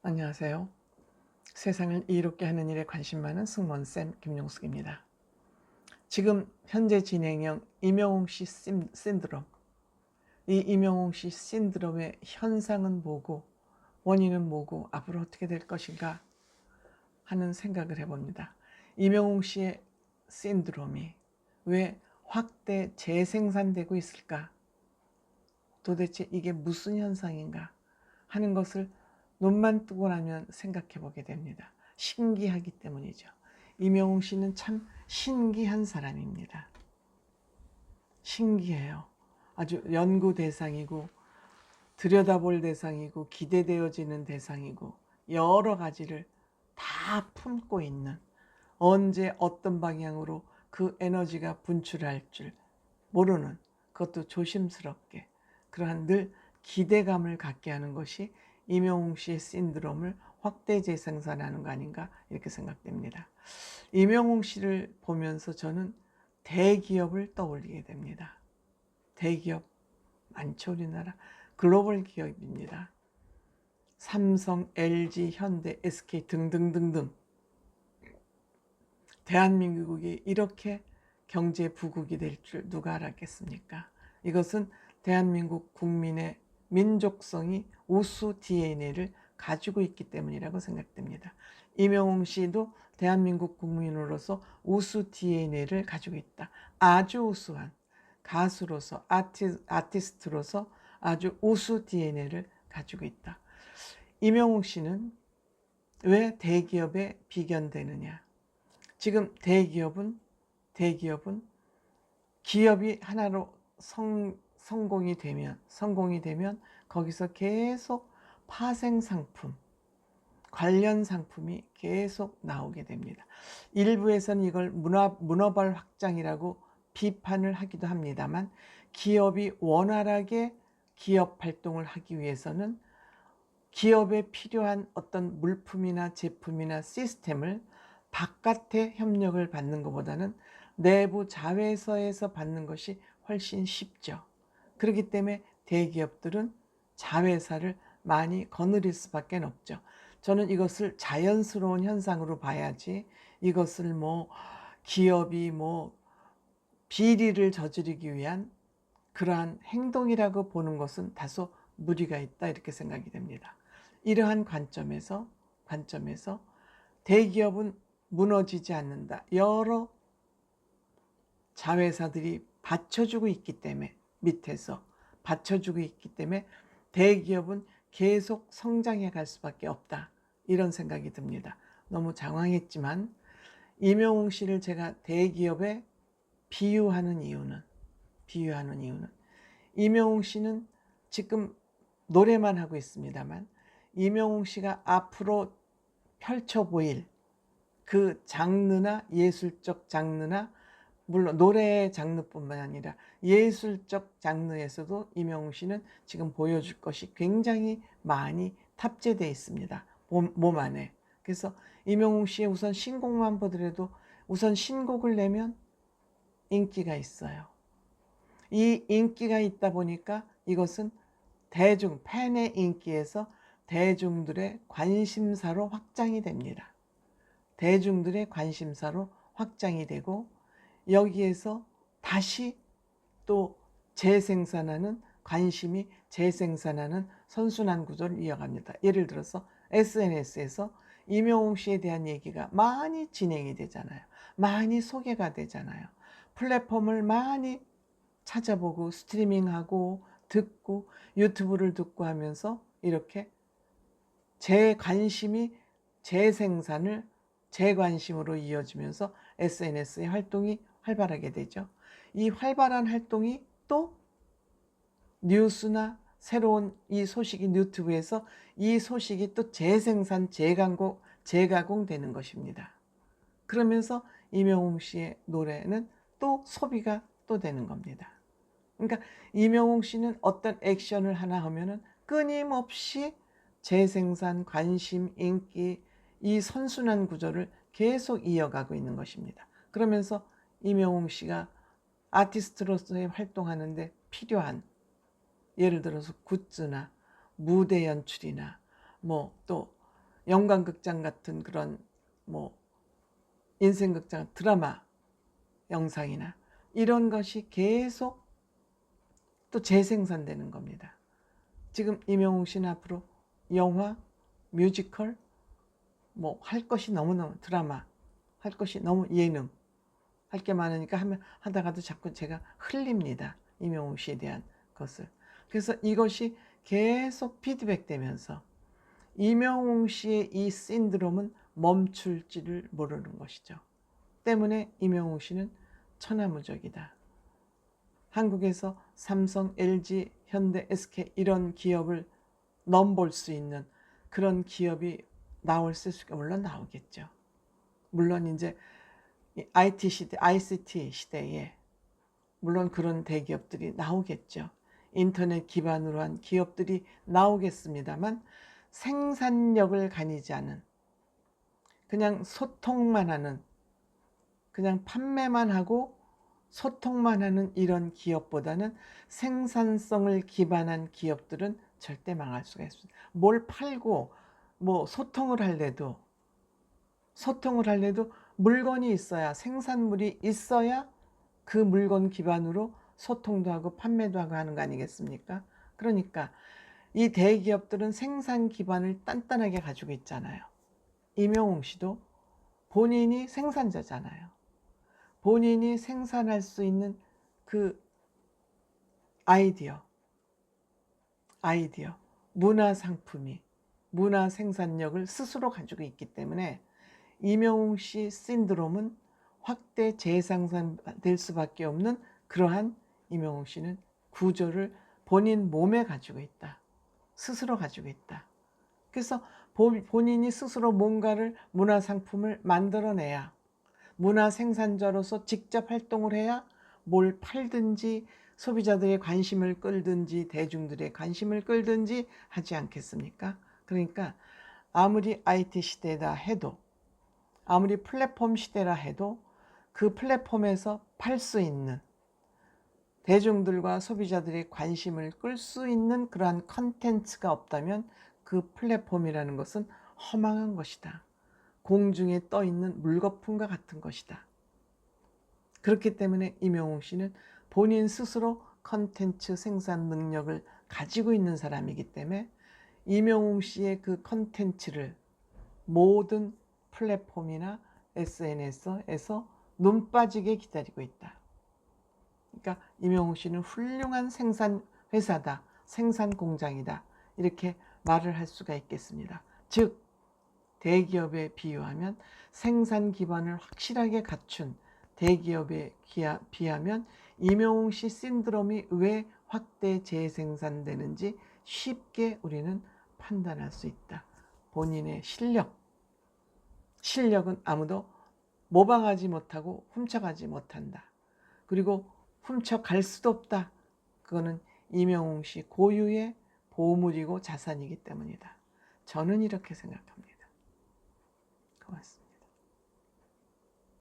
안녕하세요. 세상을 이롭게 하는 일에 관심 많은 승무원쌤 김용숙입니다. 지금 현재 진행형 임영웅 씨 신드롬, 이 임영웅 씨 신드롬의 현상은 뭐고 원인은 뭐고 앞으로 어떻게 될 것인가 하는 생각을 해봅니다. 임영웅 씨의 신드롬이 왜 확대 재생산되고 있을까? 도대체 이게 무슨 현상인가 하는 것을 눈만 뜨고 나면 생각해 보게 됩니다. 신기하기 때문이죠. 임영웅 씨는 참 신기한 사람입니다. 신기해요. 아주 연구 대상이고 들여다볼 대상이고 기대되어지는 대상이고 여러 가지를 다 품고 있는, 언제 어떤 방향으로 그 에너지가 분출할 줄 모르는, 그것도 조심스럽게 그러한 늘 기대감을 갖게 하는 것이 임영웅 씨의 신드롬을 확대 재생산하는 거 아닌가 이렇게 생각됩니다. 임영웅 씨를 보면서 저는 대기업을 떠올리게 됩니다. 대기업 많죠. 우리나라 글로벌 기업입니다. 삼성, LG, 현대, SK 등등등등. 대한민국이 이렇게 경제 부국이 될 줄 누가 알았겠습니까? 이것은 대한민국 국민의 민족성이 우수 DNA를 가지고 있기 때문이라고 생각됩니다. 임영웅 씨도 대한민국 국민으로서 우수 DNA를 가지고 있다. 아주 우수한 가수로서 아티스트로서 아주 우수 DNA를 가지고 있다. 임영웅 씨는 왜 대기업에 비견되느냐? 지금 대기업은 기업이 하나로 성공이 되면 거기서 계속 파생 상품, 관련 상품이 계속 나오게 됩니다. 일부에서는 이걸 문어발 확장이라고 비판을 하기도 합니다만, 기업이 원활하게 기업 활동을 하기 위해서는 기업에 필요한 어떤 물품이나 제품이나 시스템을 바깥의 협력을 받는 것보다는 내부 자회사에서 받는 것이 훨씬 쉽죠. 그렇기 때문에 대기업들은 자회사를 많이 거느릴 수밖에 없죠. 저는 이것을 자연스러운 현상으로 봐야지, 이것을 기업이 비리를 저지르기 위한 그러한 행동이라고 보는 것은 다소 무리가 있다 이렇게 생각이 됩니다. 이러한 관점에서 대기업은 무너지지 않는다. 여러 자회사들이 받쳐주고 있기 때문에, 밑에서 받쳐주고 있기 때문에 대기업은 계속 성장해 갈 수밖에 없다. 이런 생각이 듭니다. 너무 장황했지만 임영웅 씨를 제가 대기업에 비유하는 이유는 임영웅 씨는 지금 노래만 하고 있습니다만, 임영웅 씨가 앞으로 펼쳐 보일 그 장르나 예술적 장르나, 물론 노래의 장르뿐만 아니라 예술적 장르에서도 임영웅 씨는 지금 보여줄 것이 굉장히 많이 탑재되어 있습니다. 몸 안에. 그래서 임영웅 씨의 우선 신곡만 보더라도 우선 신곡을 내면 인기가 있어요. 이 인기가 있다 보니까 이것은 팬의 인기에서 대중들의 관심사로 확장이 됩니다. 대중들의 관심사로 확장이 되고, 여기에서 다시 또 관심이 재생산하는 선순환 구조를 이어갑니다. 예를 들어서 SNS에서 임영웅 씨에 대한 얘기가 많이 진행이 되잖아요. 많이 소개가 되잖아요. 플랫폼을 많이 찾아보고 스트리밍하고 듣고 유튜브를 듣고 하면서 이렇게 제 관심이 재생산을 재관심으로 이어지면서 SNS의 활동이 활발하게 되죠. 이 활발한 활동이 또 뉴스나 새로운 이 소식이 유튜브에서 이 소식이 또 재생산, 재가공되는 것입니다. 그러면서 임영웅 씨의 노래는 또 소비가 또 되는 겁니다. 그러니까 임영웅 씨는 어떤 액션을 하나 하면은 끊임없이 재생산, 관심, 인기, 이 선순환 구조를 계속 이어가고 있는 것입니다. 그러면서 임영웅 씨가 아티스트로서의 활동하는데 필요한, 예를 들어서 굿즈나 무대 연출이나 또 연관극장 같은 그런 뭐 인생극장 드라마 영상이나 이런 것이 계속 또 재생산되는 겁니다. 지금 임영웅 씨는 앞으로 영화, 뮤지컬 뭐 할 것이 너무너무 드라마 할 것이 너무 예능 할 게 많으니까 하다가도 자꾸 제가 흘립니다. 임영웅 씨에 대한 것을. 그래서 이것이 계속 피드백되면서 임영웅 씨의 이 신드롬은 멈출지를 모르는 것이죠. 때문에 임영웅 씨는 천하무적이다. 한국에서 삼성, LG, 현대, SK 이런 기업을 넘볼 수 있는 그런 기업이 나올 수가 물론 나오겠죠. 물론 이제 IT 시대, ICT 시대에 물론 그런 대기업들이 나오겠죠. 인터넷 기반으로 한 기업들이 나오겠습니다만 생산력을 가리지 않은 그냥 소통만 하는 그냥 판매만 하고 소통만 하는 이런 기업보다는 생산성을 기반한 기업들은 절대 망할 수가 있습니다. 뭘 팔고 뭐 소통을 할래도 물건이 있어야 생산물이 있어야 그 물건 기반으로 소통도 하고 판매도 하고 하는 거 아니겠습니까? 그러니까 이 대기업들은 생산 기반을 단단하게 가지고 있잖아요. 임영웅 씨도 본인이 생산자잖아요. 본인이 생산할 수 있는 그 아이디어, 문화 상품이 문화 생산력을 스스로 가지고 있기 때문에 임영웅 씨 신드롬은 확대 재생산될 수밖에 없는 그러한 임영웅 씨는 구조를 본인 몸에 가지고 있다. 스스로 가지고 있다. 그래서 본인이 스스로 뭔가를 문화 상품을 만들어내야 문화 생산자로서 직접 활동을 해야 뭘 팔든지 소비자들의 관심을 끌든지 대중들의 관심을 끌든지 하지 않겠습니까? 그러니까 아무리 IT 시대다 해도 아무리 플랫폼 시대라 해도 그 플랫폼에서 팔 수 있는 대중들과 소비자들의 관심을 끌 수 있는 그러한 컨텐츠가 없다면 그 플랫폼이라는 것은 허망한 것이다. 공중에 떠 있는 물거품과 같은 것이다. 그렇기 때문에 임영웅 씨는 본인 스스로 컨텐츠 생산 능력을 가지고 있는 사람이기 때문에 임영웅 씨의 그 컨텐츠를 모든 플랫폼이나 SNS에서 눈 빠지게 기다리고 있다. 그러니까 임영웅 씨는 훌륭한 생산 회사다, 생산 공장이다 이렇게 말을 할 수가 있겠습니다. 즉 대기업에 비유하면 생산 기반을 확실하게 갖춘 대기업에 비하면 임영웅 씨 신드롬이 왜 확대 재생산되는지 쉽게 우리는 판단할 수 있다. 본인의 실력은 아무도 모방하지 못하고 훔쳐가지 못한다. 그리고 훔쳐갈 수도 없다. 그거는 임영웅 씨 고유의 보물이고 자산이기 때문이다. 저는 이렇게 생각합니다. 고맙습니다.